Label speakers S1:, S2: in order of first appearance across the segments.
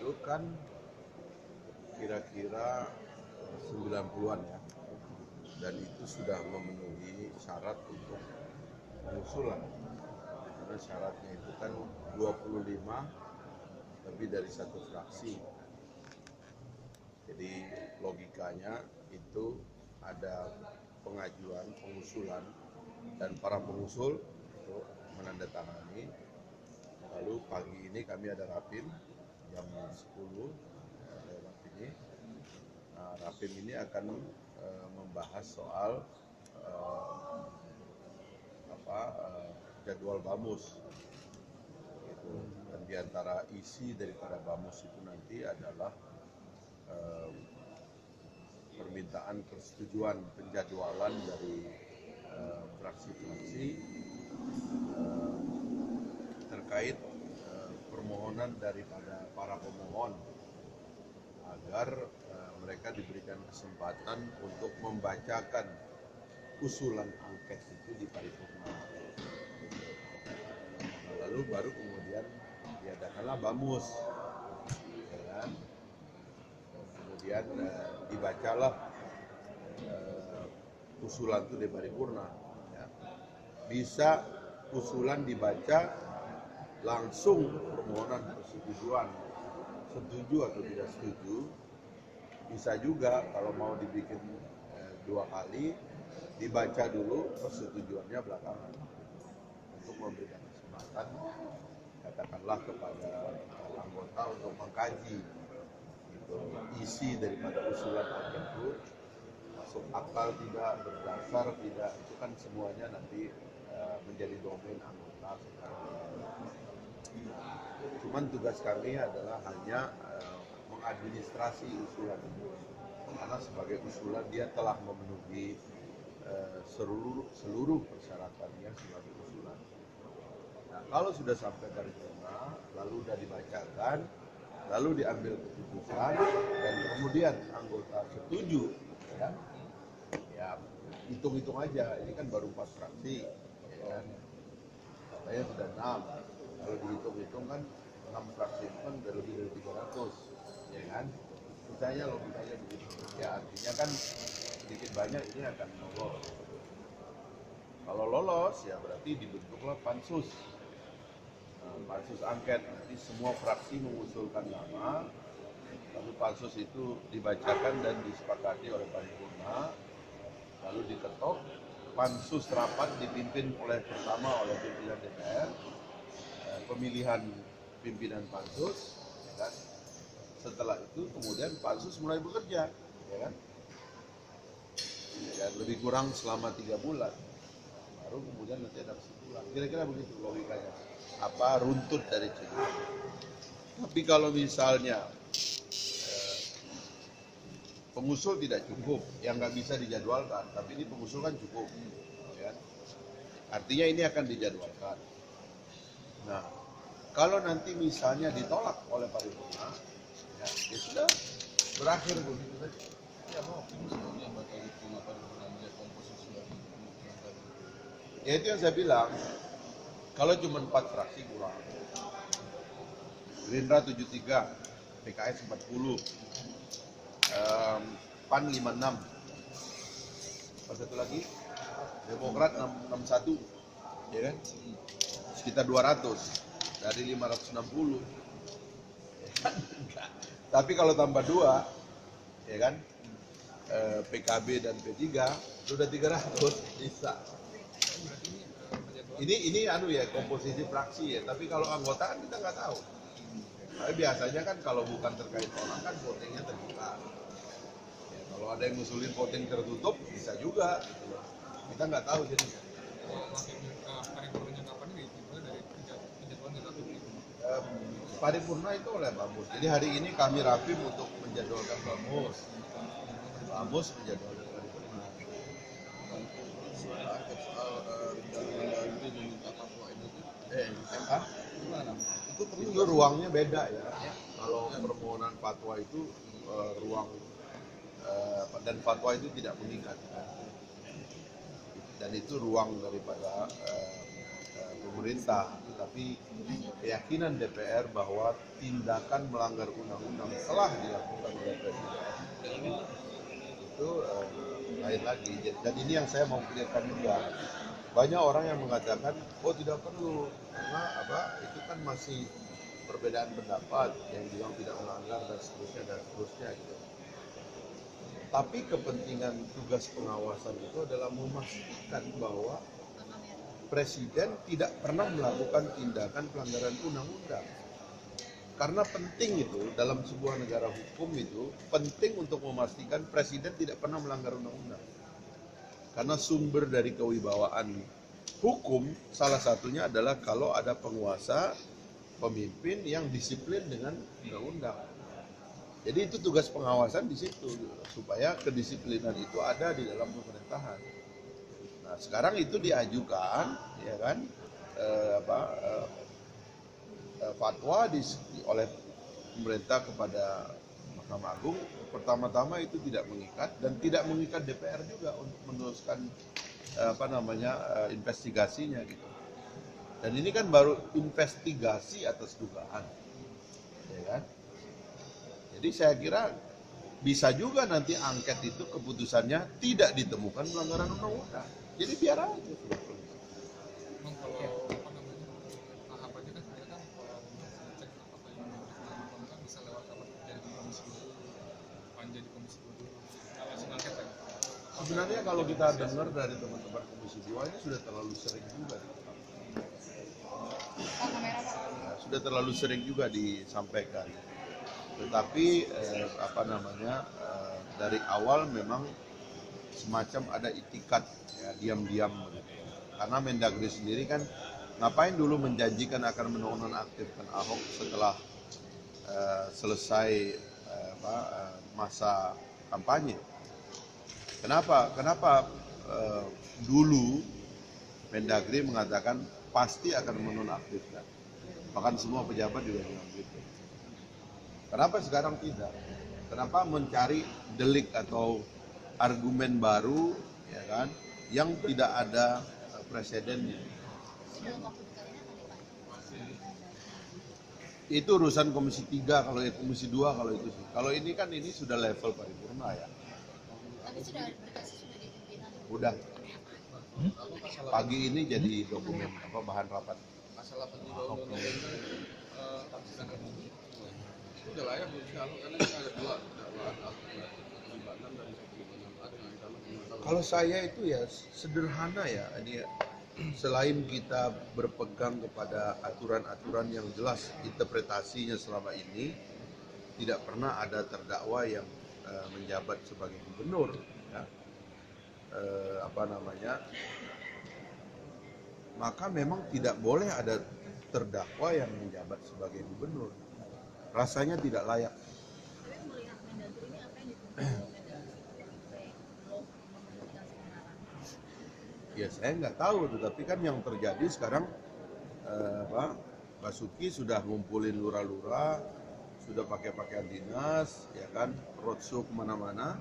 S1: itu kan kira-kira 90-an ya, dan itu sudah memenuhi syarat untuk pengusulan. Karena syaratnya itu kan 25 lebih dari satu fraksi. Jadi logikanya itu ada pengajuan, pengusulan, dan para pengusul itu menandatangani. Lalu pagi ini kami ada rapim jam 10 lewat ini. Nah, rapim ini akan membahas soal jadwal BAMUS. Gitu. Dan diantara isi daripada BAMUS itu nanti adalah permintaan persetujuan penjadwalan dari fraksi-fraksi terkait permohonan daripada para pemohon agar mereka diberikan kesempatan untuk membacakan usulan angket itu di paripurna. Lalu baru kemudian diadakanlah BAMUS, ya kan? Kemudian dibacalah usulan itu di paripurna. Ya. Bisa usulan dibaca langsung permohonan persetujuan, setuju atau tidak setuju. Bisa juga kalau mau dibikin 2 kali, dibaca dulu persetujuannya belakangan untuk memberikan kesempatan katakanlah kepada anggota untuk mengkaji gitu, isi daripada usulan angket itu masuk akal tidak, berdasar tidak, itu kan semuanya nanti menjadi domain anggota. Cuman tugas kami adalah hanya mengadministrasi usulan itu, karena sebagai usulan dia telah memenuhi seluruh persyaratannya sebagai usulan. Nah, kalau sudah sampai paripurna, lalu sudah dibacakan, lalu diambil keputusan, dan kemudian anggota setuju, ya hitung-hitung aja, ini kan baru 4 fraksi, ya kan? Katanya sudah 6, kalau dihitung-hitung kan 6 fraksi itu kan udah lebih dari 300, ya kan? Misalnya logikanya begitu, ya artinya kan sedikit banyak ini akan lolos. Kalau lolos ya berarti dibentuklah pansus. Pansus angket, nanti semua fraksi mengusulkan nama, lalu pansus itu dibacakan dan disepakati oleh paripurna, lalu diketok, pansus rapat dipimpin pertama oleh pimpinan DPR, pemilihan pimpinan pansus, ya kan? Setelah itu kemudian pansus mulai bekerja, ya kan? Dan lebih kurang selama 3 bulan, baru kemudian nanti ada kesimpulan. Kira-kira begitu logikanya. Apa runtut dari cerita. Tapi kalau misalnya pengusul tidak cukup, yang nggak bisa dijadwalkan, tapi ini pengusul kan cukup, ya. Artinya ini akan dijadwalkan. Nah, kalau nanti misalnya ditolak oleh paripurna, ya sudah berakhir begitu saja. Ya itu yang saya bilang. Kalau cuma 4 fraksi kurang. Gerindra 73, PKS 40, PAN 56, apa satu lagi? Demokrat 61, ya kan? Sekitar 200 dari 560. Tapi kalau tambah 2, ya kan? PKB dan P3 sudah 300 bisa. Ini ya komposisi fraksi ya, tapi kalau anggota kan kita nggak tahu. Tapi biasanya kan kalau bukan terkait orang kan votingnya terbuka. Ya, kalau ada yang ngusulin voting tertutup bisa juga. Kita nggak tahu jadi. Paripurna itu oleh BAMUS. Jadi hari ini kami rapim untuk menjadwalkan BAMUS. BAMUS menjadwalkan paripurna. Itu ruangnya beda ya. Kalau permohonan fatwa itu ruang dan fatwa itu tidak mengikat, dan itu ruang daripada pemerintah. Tapi keyakinan DPR bahwa tindakan melanggar undang-undang telah dilakukan oleh Presiden itu lain lagi. Dan ini yang saya mau clearkan juga. Banyak orang yang mengatakan, oh tidak perlu, karena itu kan masih perbedaan pendapat, yang bilang tidak melanggar dan seterusnya gitu. Tapi kepentingan tugas pengawasan itu adalah memastikan bahwa Presiden tidak pernah melakukan tindakan pelanggaran undang-undang. Karena penting itu, dalam sebuah negara hukum itu, penting untuk memastikan Presiden tidak pernah melanggar undang-undang. Karena sumber dari kewibawaan hukum, salah satunya adalah kalau ada penguasa, pemimpin yang disiplin dengan undang-undang. Jadi itu tugas pengawasan di situ, supaya kedisiplinan itu ada di dalam pemerintahan. Nah, sekarang itu diajukan, ya kan, fatwa oleh pemerintah kepada Mahkamah Agung. Pertama-tama itu tidak mengikat dan tidak mengikat DPR juga untuk meneruskan investigasinya gitu. Dan ini kan baru investigasi atas dugaan, ya kan? Jadi saya kira bisa juga nanti angket itu keputusannya tidak ditemukan pelanggaran undang-undang. Jadi biar aja.
S2: Memang kalau tahapannya kan sebenarnya kan cek apakah yang dilakukan bisa lewat jadi komisi panja di komisi 2 langsung angket kan?
S1: Sebenarnya kalau kita dengar dari teman-teman komisi 2 ini sudah terlalu sering juga. Sudah terlalu sering juga disampaikan. Tetapi dari awal memang semacam ada itikat, ya, diam-diam begitu. Karena Mendagri sendiri kan ngapain dulu menjanjikan akan menonaktifkan Ahok setelah selesai masa kampanye. Kenapa dulu Mendagri mengatakan pasti akan menonaktifkan. Bahkan semua pejabat juga bilang gitu. Kenapa sekarang tidak? Kenapa mencari delik atau argumen baru, ya kan, yang tidak ada presidennya? Itu urusan Komisi 3, kalau Komisi 2 kalau itu sih. Kalau ini kan ini sudah level paripurna ya.
S3: Tapi sudah berkasih sudah di pimpinan.
S1: Udah. Pagi ini jadi dokumen bahan rapat.
S2: Masalah penjualan sudah layak belum sih karena ini ada dua
S1: Kalau saya itu ya sederhana ya, ini selain kita berpegang kepada aturan-aturan yang jelas interpretasinya selama ini, tidak pernah ada terdakwa yang menjabat sebagai gubernur, ya. Maka memang tidak boleh ada terdakwa yang menjabat sebagai gubernur. Rasanya tidak layak.
S3: Tapi melihat Mendagri ini apa yang dituntut
S1: Ya saya nggak tahu, tetapi kan yang terjadi sekarang Basuki sudah ngumpulin lurah-lurah, sudah pakai pakaian dinas, ya kan, roadshow kemana-mana.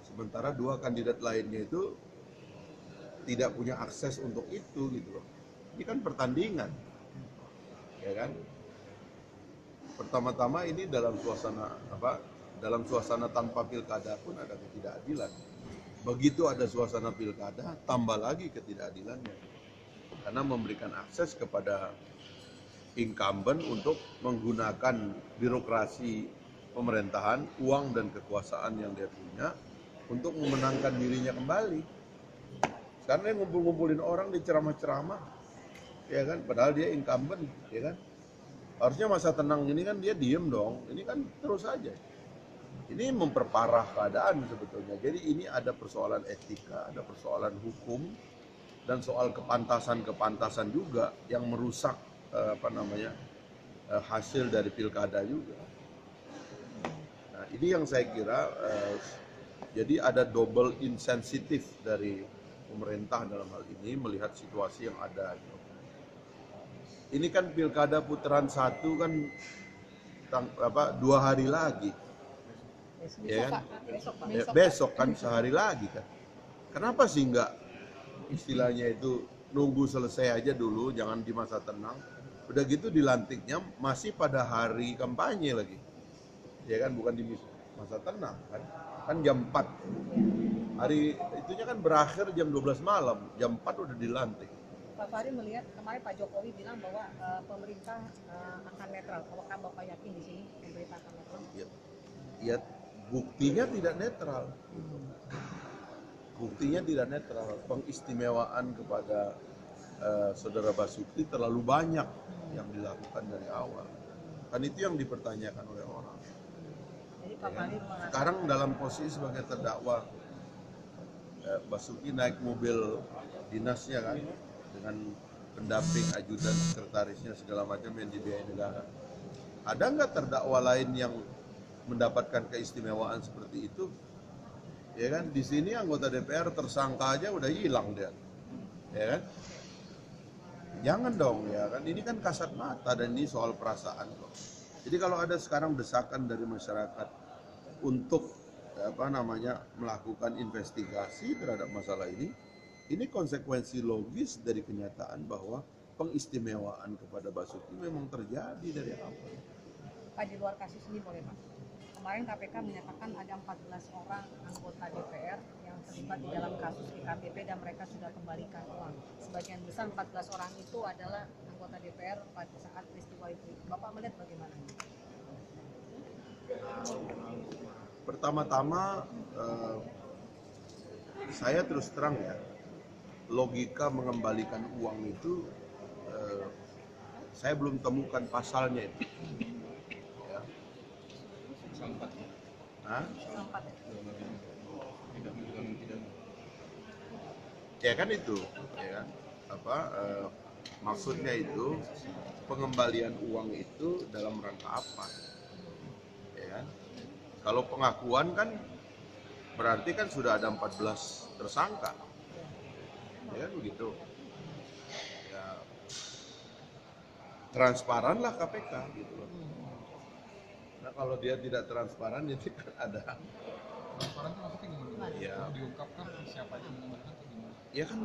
S1: Sementara dua kandidat lainnya itu tidak punya akses untuk itu gitu loh. Ini kan pertandingan, ya kan. Pertama-tama ini dalam suasana tanpa pilkada pun ada ketidakadilan. Begitu ada suasana pilkada, tambah lagi ketidakadilannya. Karena memberikan akses kepada incumbent untuk menggunakan birokrasi pemerintahan, uang dan kekuasaan yang dia punya untuk memenangkan dirinya kembali. Karena dia ngumpul-ngumpulin orang di ceramah-ceramah, ya kan, padahal dia incumbent, ya kan. Harusnya masa tenang ini kan dia diem dong, ini kan terus aja. Ini memperparah keadaan sebetulnya. Jadi ini ada persoalan etika, ada persoalan hukum, dan soal kepantasan juga yang merusak hasil dari pilkada juga. Nah, ini yang saya kira jadi ada double insensitif dari pemerintah dalam hal ini melihat situasi yang ada. Ini kan pilkada putaran 1 kan 2 hari lagi, ya kan? Besok kan sehari lagi kan. Kenapa sih nggak istilahnya itu nunggu selesai aja dulu, jangan di masa tenang, Udah gitu dilantiknya masih pada hari kampanye lagi. Ya kan, bukan di masa tenang kan. Kan jam 4. Hari itunya kan berakhir jam 12 malam, jam 4 udah dilantik.
S4: Pak Fahri melihat kemarin Pak Jokowi bilang bahwa pemerintah akan netral. Apakah Bapak yakin di sini pemerintah akan netral?
S1: Ya, buktinya tidak netral. Buktinya tidak netral. Pengistimewaan kepada Saudara Basuki terlalu banyak yang dilakukan dari awal. Kan itu yang dipertanyakan oleh orang.
S4: Jadi Pak Fahri mengatakan
S1: Sekarang dalam posisi sebagai terdakwa, Basuki naik mobil dinasnya kan, dengan pendamping, ajudan, sekretarisnya segala macam yang dibiayai negara. Ada nggak terdakwa lain yang mendapatkan keistimewaan seperti itu? Ya kan, di sini anggota DPR tersangka aja udah hilang dia, ya kan? Jangan dong ya kan, ini kan kasat mata dan ini soal perasaan kok. Jadi kalau ada sekarang desakan dari masyarakat untuk melakukan investigasi terhadap masalah ini konsekuensi logis dari kenyataan bahwa pengistimewaan kepada Basuki memang terjadi dari awal.
S4: Pak, di luar kasus ini boleh Pak. Kemarin KPK menyatakan ada 14 orang anggota DPR yang terlibat di dalam kasus IKTP dan mereka sudah kembalikan uang. Sebagian besar 14 orang itu adalah anggota DPR pada saat peristiwa itu. Bapak melihat bagaimana?
S1: Pertama-tama saya terus terang ya, logika mengembalikan uang itu saya belum temukan pasalnya itu. Ya. Hah? Ya kan itu, ya kan? Maksudnya itu pengembalian uang itu dalam rangka apa? Ya kan? Kalau pengakuan kan berarti kan sudah ada 14 tersangka. Ya kan begitu. Ya, transparanlah KPK gitu loh. Nah kalau dia tidak transparan itu kan ada.
S2: Transparan itu maksudnya gimana?
S1: Ya.
S2: Diungkapkan siapa yang mengembalikan atau gimana?
S1: Ya kan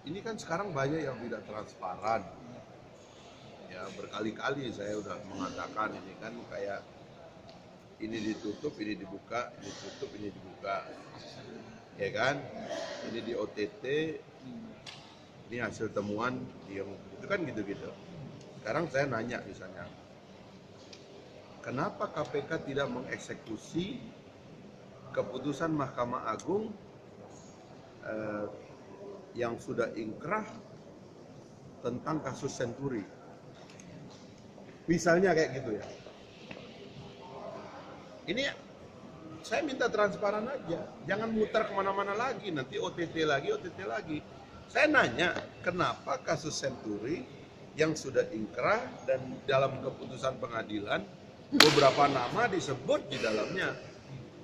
S1: ini kan sekarang banyak yang tidak transparan. Ya berkali-kali saya udah mengatakan ini kan kayak ini ditutup, ini dibuka, ini ditutup, ini dibuka. Ya kan? Ini di OTT, ini hasil temuan yang itu kan gitu-gitu. Sekarang saya nanya misalnya, kenapa KPK tidak mengeksekusi keputusan Mahkamah Agung yang sudah ingkrah tentang kasus Senturi? Misalnya kayak gitu ya. Ini saya minta transparan aja, jangan mutar kemana-mana lagi, nanti OTT lagi. Saya nanya, kenapa kasus Senturi yang sudah ingkrah dan dalam keputusan pengadilan beberapa nama disebut di dalamnya,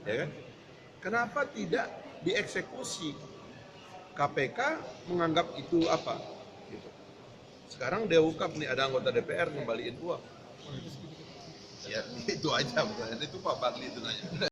S1: ya kan? Kenapa tidak dieksekusi? KPK menganggap itu apa? Gitu. Sekarang dia ungkap nih ada anggota DPR ngembaliin uang. Ya itu aja, itu Pak Barli itu nanya.